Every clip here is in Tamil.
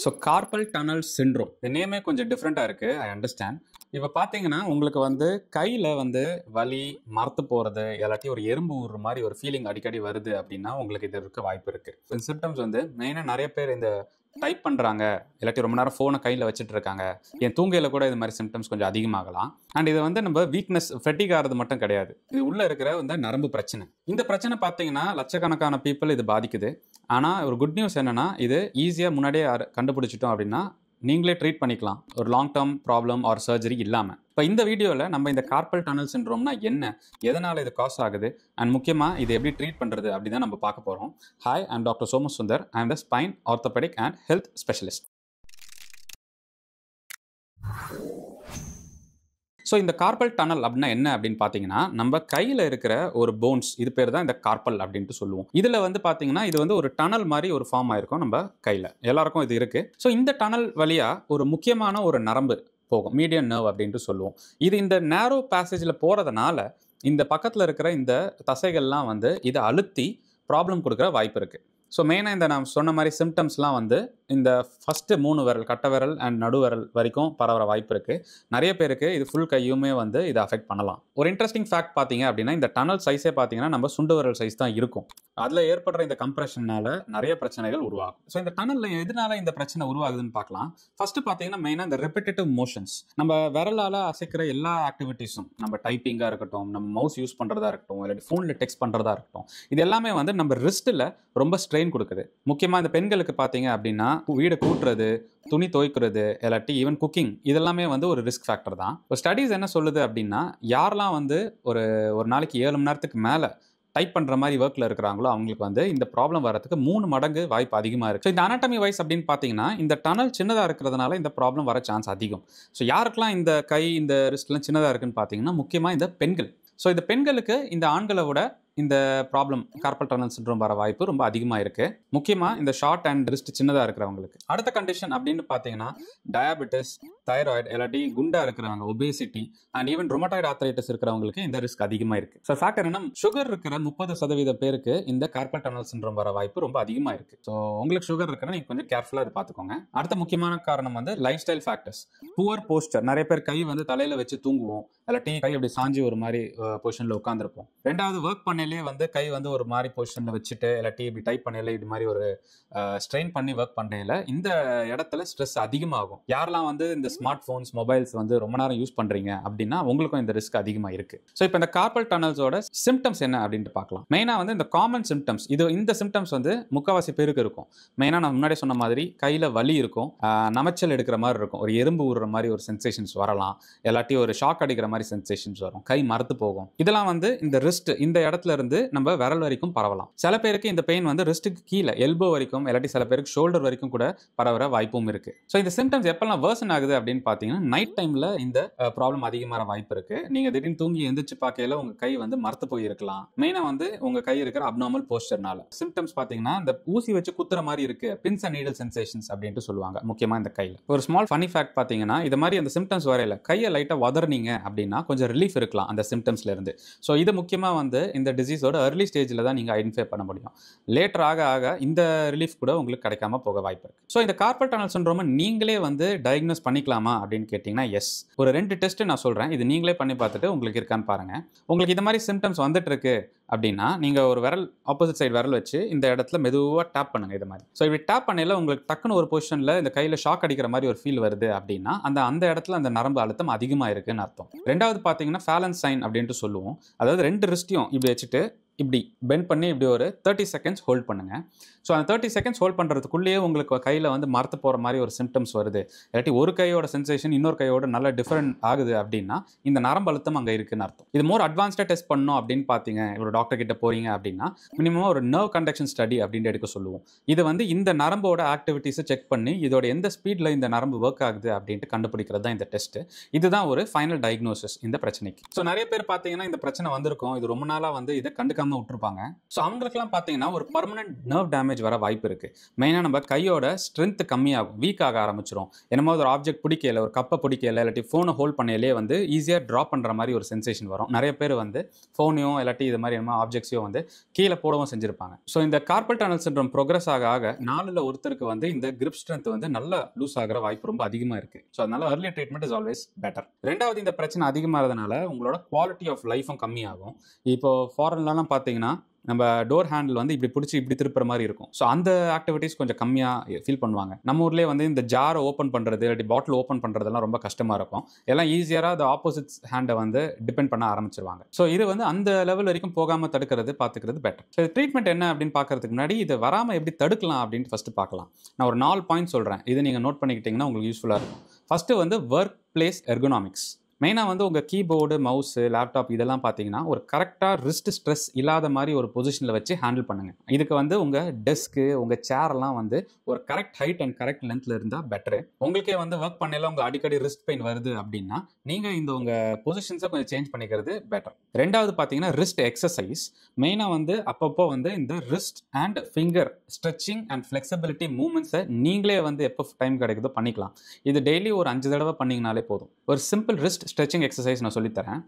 ஸோ கார்பல் டனல் சிண்ட்ரோம் இந்த நேமே கொஞ்சம் டிஃப்ரெண்ட்டாக இருக்குது. I understand. இப்போ பார்த்தீங்கன்னா உங்களுக்கு வந்து கையில் வந்து வலி மரத்து போகிறது இல்லாட்டி ஒரு எறும்பு ஊறுற மாதிரி ஒரு ஃபீலிங் அடிக்கடி வருது அப்படின்னா உங்களுக்கு இது இருக்க வாய்ப்பு இருக்குது. இந்த சிம்டம்ஸ் வந்து மெயினாக நிறைய பேர் இந்த டைப் பண்ணுறாங்க இல்லாட்டி ரொம்ப நேரம் ஃபோனை கையில் வச்சுட்டு இருக்காங்க. என் தூங்கையில் கூட இது மாதிரி சிம்டம்ஸ் கொஞ்சம் அதிகமாகலாம். அண்ட் இது வந்து நம்ம வீக்னஸ் ஃபெட்டிக் ஆகிறது மட்டும் கிடையாது. இது உள்ளே இருக்கிற வந்து நரம்பு பிரச்சனை. இந்த பிரச்சனை பார்த்தீங்கன்னா லட்சக்கணக்கான பீப்புள் இது பாதிக்குது. ஆனால் ஒரு குட் நியூஸ் என்னென்னா இது ஈஸியாக முன்னாடியே கண்டுபிடிச்சிட்டோம் அப்படின்னா நீங்களே ட்ரீட் பண்ணிக்கலாம், ஒரு long term problem R surgery இல்லாமல். இப்போ இந்த வீடியோவில் நம்ம இந்த கார்பல் டனல் சிண்ட்ரோம்னா என்ன, எதனால் இது காஸ் ஆகுது, அண்ட் முக்கியமாக இது எப்படி ட்ரீட் பண்ணுறது அப்படி தான் நம்ம பார்க்க போகிறோம். Hi, I am doctor Somasundar. I am the spine orthopaedic and health specialist. So இந்த கார்பல் டனல் அப்படின்னா என்ன அப்படின்னு பார்த்தீங்கன்னா நம்ம கையில் இருக்கிற ஒரு போன்ஸ், இது பேர் தான் இந்த கார்பல் அப்படின்ட்டு சொல்லுவோம். இதில் வந்து பார்த்தீங்கன்னா இது வந்து ஒரு டனல் மாதிரி ஒரு ஃபார்ம் ஆயிருக்கும் நம்ம கையில். எல்லாருக்கும் இது இருக்குது. ஸோ இந்த டனல் வழியாக ஒரு முக்கியமான ஒரு நரம்பு போகும், மீடியன் நர்வ் அப்படின்ட்டு சொல்லுவோம். இது இந்த நேரோ பேசேஜில் போகிறதுனால இந்த பக்கத்தில் இருக்கிற இந்த தசைகள்லாம் வந்து இதை அழுத்தி ப்ராப்ளம் கொடுக்குற வாய்ப்பு இருக்குது. ஸோ மெயினாக இந்த நான் சொன்ன மாதிரி சிம்டம்ஸ்லாம் வந்து இந்த ஃபஸ்ட்டு 3 விரல், கட்டை விரல் அண்ட் நடுவிரல் வரைக்கும் பரவற வாய்ப்பு இருக்குது. நிறைய பேருக்கு இது ஃபுல் கையுமே வந்து இதை அஃபெக்ட் பண்ணலாம். ஒரு இன்ட்ரெஸ்டிங் ஃபேக்ட் பார்த்தீங்க அப்படின்னா இந்த டனல் சைஸே பார்த்தீங்கன்னா நம்ம சுண்டு விரல் சைஸ் தான் இருக்கும். அதில் ஏற்படுற இந்த கம்ப்ரெஷனால நிறைய பிரச்சனைகள் உருவாகும். ஸோ இந்த டனலில் எதனால இந்த பிரச்சனை உருவாகுதுன்னு பார்க்கலாம். ஃபஸ்ட்டு பார்த்தீங்கன்னா மெயினாக இந்த ரெப்பிட்டேட்டிவ் மோஷன்ஸ், நம்ம விரலால் அசைக்கிற எல்லா ஆக்டிவிட்டீஸும், நம்ம டைப்பிங்காக இருக்கட்டும், நம்ம மவுஸ் யூஸ் பண்ணுறதா இருக்கட்டும், இல்லாட்டி ஃபோனில் டெக்ஸ்ட் பண்ணுறதா இருக்கட்டும், இது எல்லாமே வந்து நம்ம ரிஸ்ட்டில் ரொம்ப ஸ்ட்ரெயின் கொடுக்குது. முக்கியமாக இந்த பெண்களுக்கு பார்த்தீங்க அப்படின்னா வீடு கூட்டுறது, துணி துவைக்கிறது, இல்லாட்டி ஈவன் குக்கிங், இதெல்லாமே வந்து ஒரு ரிஸ்க் ஃபேக்டர் தான். இப்போ ஸ்டடீஸ் என்ன சொல்லுது அப்படின்னா யாரெல்லாம் வந்து ஒரு நாளைக்கு 7 மணி நேரத்துக்கு மேலே டைப் பண்ணுற மாதிரி ஒர்க்கில் இருக்கிறாங்களோ அவங்களுக்கு வந்து இந்த ப்ராப்ளம் வரதுக்கு 3 மடங்கு வாய்ப்பு அதிகமாக இருக்குது. ஸோ இந்த அனாட்டமி வைஸ் அப்படின்னு பார்த்தீங்கன்னா இந்த டனல் சின்னதாக இருக்கிறதுனால இந்த ப்ராப்ளம் வர சான்ஸ் அதிகம். ஸோ யாருக்கெல்லாம் இந்த கை இந்த ரிஸ்ட்லாம் சின்னதாக இருக்குன்னு பார்த்தீங்கன்னா முக்கியமாக இந்த பெண்கள். ஸோ இந்த பெண்களுக்கு இந்த ஆண்களை விட இந்த ப்ராப்ளம் கார்பல் டனல் சிண்ட்ரோம் வர வாய்ப்பு ரொம்ப அதிகமாக இருக்குது. முக்கியமாக இந்த ஷார்ட் அண்ட் ரிஸ்ட் சின்னதாக இருக்கிறவங்களுக்கு. அடுத்த கண்டிஷன் அப்படின்னு பார்த்தீங்கன்னா டயாபெட்டிஸ், தைராய்டு, இல்லாட்டி குண்டாக இருக்கிறவங்க, obesity and even rheumatoid arthritis இருக்கிறவங்களுக்கு இந்த ரிஸ்க் அதிகமாக இருக்குது. ஸோ ஃபேக்டர் என்ன, சுகர் இருக்கிற 30% பேருக்கு இந்த கார்பல் டனல் சிண்ட்ரோம் வர வாய்ப்பு ரொம்ப அதிகமாக இருக்குது. ஸோ உங்களுக்கு சுகர் இருக்குன்னா நீங்கள் கொஞ்சம் கேர்ஃபுல்லாக இது பார்த்துக்கோங்க. அடுத்த முக்கியமான காரணம் வந்து life style factors. Poor poster, நிறைய பேர் கை வந்து தலையில் வச்சு தூங்குவோம், இல்லாட்டி கை அப்படி சாஞ்சி ஒரு மாதிரி பொசிஷனில் உட்காந்துருப்போம். ரெண்டாவது ஒர்க் பண்ணையிலே வந்து கை வந்து ஒரு மாதிரி பொசிஷனில் வச்சுட்டு இல்லாட்டி இப்படி டைப் பண்ணையில இது மாதிரி ஒரு ஸ்ட்ரெயின் பண்ணி ஒர்க் பண்ணையில இந்த இடத்துல ஸ்ட்ரெஸ் அதிகமாகும். யாரெல்லாம் வந்து இந்த ஸ்மார்ட் ஃபோன்ஸ், மொபைல்ஸ் வந்து ரொம்ப நேரம் யூஸ் பண்ணுறீங்க அப்படின்னா உங்களுக்கும் இந்த ரிஸ்க் அதிகமாக இருக்குது. ஸோ இப்போ இந்த கார்பல் டனல்ஸோட சிம்டம்ஸ் என்ன அப்படின்ட்டு பார்க்கலாம். மெயினாக வந்து இந்த காமன் சிம்டம்ஸ், இந்த சிம்டம்ஸ் வந்து முக்கால்வாசி பேருக்கு இருக்கும். மெயினாக நான் முன்னாடி சொன்ன மாதிரி கையில் வலி இருக்கும், நமைச்சல் எடுக்கிற மாதிரி இருக்கும், ஒரு எறும்பு ஊறுற மாதிரி ஒரு சென்சேஷன்ஸ் வரலாம், இல்லாட்டி ஒரு ஷாக் அடிக்கிற மாதிரி சென்சேஷன்ஸ் வரும், கை மரத்து போகும். இதெல்லாம் வந்து இந்த ரிஸ்ட் இந்த இடத்துல இருந்து நம்ம விரல் வரைக்கும் பரவலாம். சில பேருக்கு இந்த பெயின் வந்து ரிஸ்ட்டுக்கு கீழே எல்போ வரைக்கும், இல்லாட்டி சில பேருக்கு ஷோல்டர் வரைக்கும் கூட பரவற வாய்ப்பும் இருக்கு. ஸோ இந்த சிம்டம்ஸ் எப்பெல்லாம் வேர்சன் ஆகுது அப்படின்னு பார்த்தீங்கன்னா நைட் டைம்ல இந்த ப்ராப்ளம் அதிகமாக வாய்ப்பு இருக்கு. நீங்க திடீர்னு தூங்கி எந்திரிச்சு பார்க்கையில உங்க கை வந்து மரத்து போய் இருக்கலாம். மெயினா வந்து உங்க கை இருக்கிற அப்நார்மல் போஸ்டர்னால. சிம்டம்ஸ் பார்த்தீங்கன்னா இந்த ஊசி வச்சு குத்துற மாதிரி இருக்கு, பின்ஸ் அண்ட் நீடல் சென்சேஷன்ஸ் அப்படின்ட்டு சொல்லுவாங்க. முக்கியமா இந்த கையில் ஒரு ஸ்மால் ஃபனி ஃபேக்ட் பார்த்தீங்கன்னா இது மாதிரி அந்த சிம்டம்ஸ் வரையில கையை லைட்டா உதறினீங்க அப்படின்னா கொஞ்சம் ரிலீஃப் இருக்கலாம் அந்த சிம்டம்ஸ்ல இருந்து. ஸோ இது முக்கியமா வந்து இந்த டிசீஸோட early ஸ்டேஜில் தான் நீங்கள் ஐடென்டிஃபை பண்ண முடியும். லேட்டர் ஆக ஆக இந்த ரிலீஃப் கூட உங்களுக்கு கிடைக்காம போக வாய்ப்பு இருக்குது. ஸோ இந்த கார்பல் டனல் சிண்ட்ரோமை நீங்களே வந்து டயக்னோஸ் பண்ணிக்கலாமா அப்படின்னு கேட்டிங்கன்னா எஸ். ஒரு 2 டெஸ்ட்டு நான் சொல்கிறேன், இது நீங்களே பண்ணி பார்த்துட்டு உங்களுக்கு இருக்கான்னு பாருங்கள். உங்களுக்கு இந்த மாதிரி சிம்டம்ஸ் வந்துட்டு இருக்கு அப்படின்னா நீங்கள் ஒரு விரல் ஆப்போசிட் சைடு விரல் வச்சு இந்த இடத்துல மெதுவாக டேப் பண்ணுங்கள் இது மாதிரி. ஸோ இப்படி டேப் பண்ணையில் உங்களுக்கு டக்குன்னு ஒரு பொசிஷனில் இந்த கையில் ஷாக் அடிக்கிற மாதிரி ஒரு ஃபீல் வருது அப்படின்னா அந்த இடத்துல அந்த நரம்பு அழுத்தம் அதிகமாக இருக்குன்னு அர்த்தம். ரெண்டாவது பார்த்தீங்கன்னா ஃபேலன்ஸ் சைன் அப்படின்ட்டு சொல்லுவோம். அதாவது 2 ரிஸ்ட்டையும் இப்படி வச்சுட்டு இப்படி பெண்ட் பண்ணி இப்படி ஒரு 30 செகண்ட்ஸ் ஹோல்ட் பண்ணுங்க. ஸோ அந்த 30 செகண்ட்ஸ் ஹோல்ட் பண்ணுறதுக்குள்ளேயே உங்களுக்கு கையில் வந்து மரத்து போகிற மாதிரி ஒரு சிம்டம்ஸ் வருது, இல்லாட்டி ஒரு கையோட சென்சேஷன் இன்னொரு கையோட நல்ல டிஃப்ரெண்ட் ஆகுது அப்படின்னா இந்த நரம்பு அழுத்தம் அங்கே இருக்குன்னு அர்த்தம். இது மோர் அட்வான்ஸ்டாக டெஸ்ட் பண்ணணும் அப்படின்னு பார்த்தீங்க, ஒரு டாக்டர் கிட்ட போறீங்க அப்படின்னா மினிமம் ஒரு நர்வ் கண்டக்ஷன் ஸ்டடி அப்படின்னு எடுக்க சொல்லுவோம். இது வந்து இந்த நரம்போட ஆக்டிவிட்டிஸை செக் பண்ணி இதோட எந்த ஸ்பீடில் இந்த நரம்பு ஒர்க் ஆகுது அப்படின்ட்டு கண்டுபிடிக்கிறது தான் இந்த டெஸ்ட். இதுதான் ஒரு ஃபைனல் டயக்னோசிஸ் இந்த பிரச்சனைக்கு. ஸோ நிறைய பேர் பார்த்தீங்கன்னா இந்த பிரச்சனை வந்திருக்கும், இது ரொம்ப நாளாக வந்து இதை கண்டுக்காம பண்ணாமல் விட்டுருப்பாங்க. ஸோ அவங்களுக்குலாம் பார்த்தீங்கன்னா ஒரு பர்மனன்ட் நர்வ் டேமேஜ் வர வாய்ப்பு இருக்குது. மெயினாக நம்ம கையோட ஸ்ட்ரென்த் கம்மியாகும், வீக் ஆக ஆரம்பிச்சிடும். என்னமோ ஒரு ஆப்ஜெக்ட் பிடிக்கல, ஒரு கப்பை பிடிக்கல, இல்லாட்டி ஃபோனை ஹோல்ட் பண்ணையிலே வந்து ஈஸியாக ட்ராப் பண்ணுற மாதிரி ஒரு சென்சேஷன் வரும். நிறைய பேர் வந்து ஃபோனையும் இல்லாட்டி இது மாதிரி என்னமோ ஆப்ஜெக்ட்ஸையும் வந்து கீழே போடவும் செஞ்சிருப்பாங்க. ஸோ இந்த கார்பல் டனல் சிண்ட்ரோம் ப்ரோக்ரஸ் ஆக ஆக 4ல் ஒருத்தருக்கு வந்து இந்த கிரிப் ஸ்ட்ரென்த் வந்து நல்லா லூஸ் ஆகிற வாய்ப்பு ரொம்ப அதிகமாக இருக்குது. ஸோ அதனால early treatment is always better. ரெண்டாவது, இந்த பிரச்சனை அதிகமாகிறதுனால உங்களோட குவாலிட்டி ஆஃப் லைஃபும் கம்மியாகும். இப்போ ஃபாரின்லலாம் பார்த்தீங்கன்னா நம்ம டோர் ஹேண்டில் வந்து இப்படி பிடிச்சி இப்படி திருப்புற மாதிரி இருக்கும். ஸோ அந்த ஆக்டிவிட்டீஸ் கொஞ்சம் கம்மியாக ஃபீல் பண்ணுவாங்க. நம்ம ஊர்லேயே வந்து இந்த ஜாரை ஓப்பன் பண்ணுறது இல்லாட்டி பாட்டில் ஓப்பன் பண்ணுறதெல்லாம் ரொம்ப கஷ்டமாக இருக்கும். எல்லாம் ஈஸியாக அது ஆப்போசிட் ஹேண்டை வந்து டிபெண்ட் பண்ண ஆரம்பிச்சிருவாங்க. ஸோ இது வந்து அந்த லெவல் வரைக்கும் போகாமல் தடுக்கிறது பார்த்துக்கிறது பெட்டர். ஸோ ட்ரீட்மெண்ட் என்ன அப்படின்னு பார்க்கறதுக்கு முன்னாடி இது வராமல் எப்படி தடுக்கலாம் அப்படின்ட்டு ஃபஸ்ட்டு பார்க்கலாம். நான் ஒரு 4 பாயிண்ட் சொல்கிறேன், இது நீங்கள் நோட் பண்ணிக்கிட்டிங்கன்னா உங்களுக்கு யூஸ்ஃபுல்லாக இருக்கும். ஃபஸ்ட்டு வந்து ஒர்க் பிளேஸ் எர்கனாமிக்ஸ். மெயினாக வந்து உங்கள் கீபோர்டு, மவுஸு, லேப்டாப் இதெல்லாம் பார்த்தீங்கன்னா ஒரு கரெக்டாக ரிஸ்ட் ஸ்ட்ரெஸ் இல்லாத மாதிரி ஒரு பொசிஷனில் வச்சு ஹேண்டில் பண்ணுங்கள். இதுக்கு வந்து உங்கள் டெஸ்க்கு, உங்கள் சேரெல்லாம் வந்து ஒரு கரெக்ட் ஹைட் அண்ட் கரெக்ட் லென்த்தில் இருந்தால் பெட்டரு. உங்களுக்கே வந்து ஒர்க் பண்ணல உங்கள் அடிக்கடி ரிஸ்ட் பெயின் வருது அப்படின்னா நீங்கள் இந்த உங்கள் பொசிஷன்ஸை கொஞ்சம் சேஞ்ச் பண்ணிக்கிறது பெட்டர். ரெண்டாவது பார்த்தீங்கன்னா ரிஸ்ட் எக்ஸசைஸ். மெயினாக வந்து அப்பப்போ வந்து இந்த wrist and finger stretching and flexibility மூவ்மெண்ட்ஸை நீங்களே வந்து எப்போ டைம் கிடைக்குதோ பண்ணிக்கலாம். இது டெய்லி ஒரு 5 தடவை பண்ணிங்கனாலே போதும். ஒரு சிம்பிள் ரிஸ்ட் ஸ்ட்ரெச்சிங் எக்ஸசைஸ் நான் சொல்லித்தரேன்.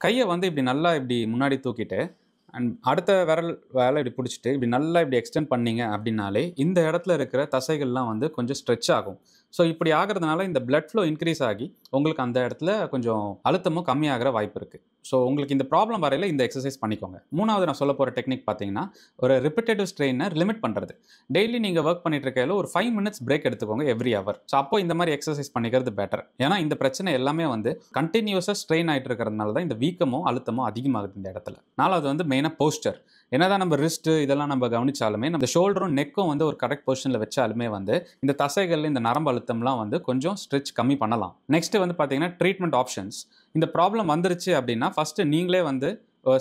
கையை வந்து இப்படி நல்லா இப்படி முன்னாடி தூக்கிட்டு அண்ட் அடுத்த விரல் வேலை இப்படி பிடிச்சிட்டு இப்படி நல்லா இப்படி எக்ஸ்டெண்ட் பண்ணிங்க அப்படின்னாலே இந்த இடத்துல இருக்கிற தசைகள்லாம் வந்து கொஞ்சம் ஸ்ட்ரெச் ஆகும். ஸோ இப்படி ஆகிறதுனால இந்த பிளட் ஃப்ளோ இன்க்ரீஸ் ஆகி உங்களுக்கு அந்த இடத்துல கொஞ்சம் அழுத்தமும் கம்மியாகிற வாய்ப்பு இருக்குது. ஸோ உங்களுக்கு இந்த ப்ராப்ளம் வரையில் இந்த எக்ஸசைஸ் பண்ணிக்கோங்க. மூணாவது நான் சொல்ல போகிற டெக்னிக் பார்த்தீங்கன்னா ஒரு ரிப்பிட்டேட்டிவ் ஸ்ட்ரெயினை லிமிட் பண்ணுறது. டெய்லி நீங்கள் ஒர்க் பண்ணிட்டு இருக்கையில் ஒரு 5 மினிட்ஸ் பிரேக் எடுத்துக்கோங்க எவ்ரி ஹவர். ஸோ அப்போ இந்த மாதிரி எக்ஸசைஸ் பண்ணிக்கிறது பெட்டர். ஏன்னா இந்த பிரச்சனை எல்லாமே வந்து கண்டினியூஸாக ஸ்ட்ரெயின் ஆகிட்டு இருக்கிறதுனால தான் இந்த வீக்கமும் அழுத்தமும் அதிகமாகுது இந்த இடத்துல. நாலாவது வந்து மெயினாக போஸ்டர். என்னதான் நம்ம ரிஸ்ட்டு இதெல்லாம் நம்ம கவனிச்சாலுமே நம்ம ஷோல்டரும் நெக்கும் வந்து ஒரு கரெக்ட் பொசிஷனில் வச்சாலுமே வந்து இந்த தசைகள், இந்த நரம்பு அழுத்தம்லாம் வந்து கொஞ்சம் ஸ்ட்ரெச் கம்மி பண்ணலாம். நெக்ஸ்ட் வந்து பார்த்தீங்கன்னா ட்ரீட்மெண்ட் ஆப்ஷன்ஸ். இந்த ப்ராப்ளம் வந்துருச்சு அப்படின்னா ஃபஸ்ட்டு நீங்களே வந்து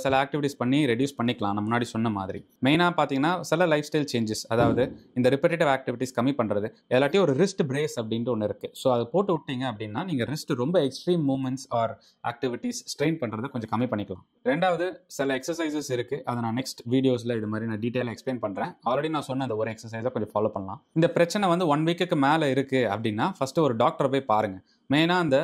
சில ஆக்டிவிட்டீஸ் பண்ணி ரெடியூஸ் பண்ணிக்கலாம். நான் முன்னாடி சொன்ன மாதிரி மெயினாக பார்த்தீங்கன்னா சில லைஃப் ஸ்டைல் சேஞ்சஸ், அதாவது இந்த ரிப்பீட்டேட்டிவ் ஆக்டிவிட்டீஸ் கம்மி பண்ணுறது, எல்லாத்தையும் ஒரு ரிஸ்ட் பிரேஸ் அப்படின்ட்டு ஒன்று இருக்குது. ஸோ அதை போட்டு விட்டீங்க அப்படின்னா நீங்கள் ரிஸ்ட் ரொம்ப extreme movements or activities strain பண்ணுறது கொஞ்சம் கம்மி பண்ணிக்கலாம். ரெண்டாவது சில எக்ஸசைசஸ் இருக்குது, அதை நான் நெக்ஸ்ட் வீடியோஸில் இது மாதிரி நான் டீட்டெயிலாக எக்ஸ்பிளைன் பண்ணுறேன். ஆல்ரெடி நான் சொன்ன அந்த ஒரு எக்ஸசைஸை கொஞ்சம் ஃபாலோ பண்ணலாம். இந்த பிரச்சனை வந்து 1 வீக்குக்கு மேலே இருக்குது அப்படின்னா ஃபஸ்ட்டு ஒரு டாக்டரை போய் பாருங்கள். மெயினாக அந்த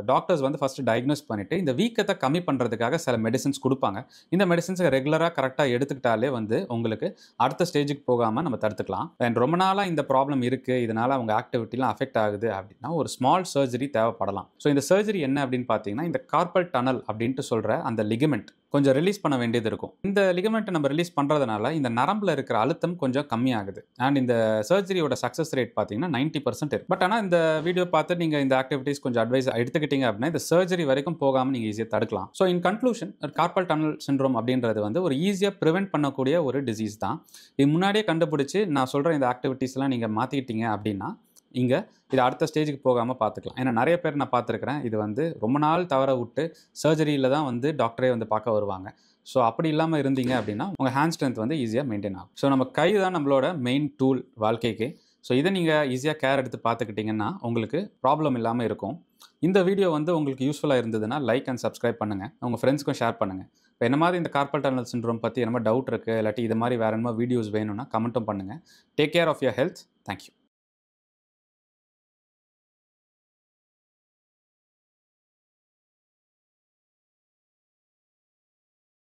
டாக்டர்ஸ் வந்து ஃபஸ்ட்டு டயக்னோஸ் பண்ணிவிட்டு இந்த வீக்கத்தை கம்மி பண்ணுறதுக்காக சில மெடிசன்ஸ் கொடுப்பாங்க. இந்த மெடிசன்ஸை ரெகுலராக கரெக்டாக எடுத்துக்கிட்டாலே வந்து உங்களுக்கு அடுத்த ஸ்டேஜுக்கு போகாமல் நம்ம தடுத்துக்கலாம். அண்ட் ரொம்ப நாளாக இந்த ப்ராப்ளம் இருக்குது, இதனால் அவங்க ஆக்டிவிட்டிலாம் அஃபெக்ட் ஆகுது அப்படின்னா ஒரு ஸ்மால் சர்ஜரி தேவைப்படலாம். ஸோ இந்த சர்ஜரி என்ன அப்படின்னு பார்த்தீங்கன்னா இந்த கார்பல் டனல் அப்படின்ட்டு சொல்கிற அந்த லிகமெண்ட் கொஞ்சம் ரிலீஸ் பண்ண வேண்டியது இருக்கும். இந்த லிகமெண்ட்டை நம்ம ரிலீஸ் பண்ணுறதுனால இந்த நரம்பில் இருக்கிற அழுத்தம் கொஞ்சம் கம்மியாகுது. அண்ட் இந்த சர்ஜரியோட சக்ஸஸ் ரேட் பார்த்தீங்கன்னா 90% இருக்கு. பட் ஆனால் இந்த வீடியோ பார்த்து நீங்கள் இந்த ஆக்டிவிட்டீஸ் கொஞ்சம் அட்வைஸ் எடுத்துக்கிட்டீங்க அப்படின்னா இந்த சர்ஜரி வரைக்கும் போகாமல் நீங்கள் ஈஸியாக தடுக்கலாம். So in conclusion, carpal tunnel syndrome அப்படின்றது வந்து ஒரு ஈஸியாக ப்ரிவென்ட் பண்ணக்கூடிய ஒரு டிசீஸ் தான். இது முன்னாடியே கண்டுபிடிச்சி நான் சொல்கிற இந்த ஆக்டிவிட்டீஸ்லாம் நீங்கள் மாற்றிக்கிட்டீங்க அப்படின்னா இங்கே இது அடுத்த ஸ்டேஜுக்கு போகாமல் பார்த்துக்கலாம். ஏன்னா நிறைய பேர் நான் பார்த்துருக்கிறேன், இது வந்து ரொம்ப நாள் தவற விட்டு சர்ஜரியில் தான் வந்து டாக்டரே வந்து பார்க்க வருவாங்க. ஸோ அப்படி இல்லாமல் இருந்தீங்க அப்படின்னா உங்கள் ஹேண்ட் ஸ்ட்ரென்த் வந்து ஈஸியாக மெயின்டைன் ஆகும். ஸோ நம்ம கை தான் நம்மளோட மெயின் டூல் வாழ்க்கைக்கு. ஸோ இதை நீங்கள் ஈஸியாக கேர் எடுத்து பார்த்துக்கிட்டிங்கன்னா உங்களுக்கு ப்ராப்ளம் இல்லாமல் இருக்கும். இந்த வீடியோ வந்து உங்களுக்கு யூஸ்ஃபுல்லாக இருந்ததுன்னா லைக் அண்ட் சப்ஸ்கிரைப் பண்ணுங்கள், உங்கள் ஃப்ரெண்ட்ஸ்க்கும் ஷேர் பண்ணுங்கள். இப்போ என்ன மாதிரி இந்த கார்பல் டனல் சிண்ட்ரோம் பற்றி என்ன டவுட் இருக்குது, இல்லாட்டி இது மாதிரி வேறு என்ன வீடியோஸ் வேணும்னா கமெண்ட்டும் பண்ணுங்கள். Take care of your health. Thank you.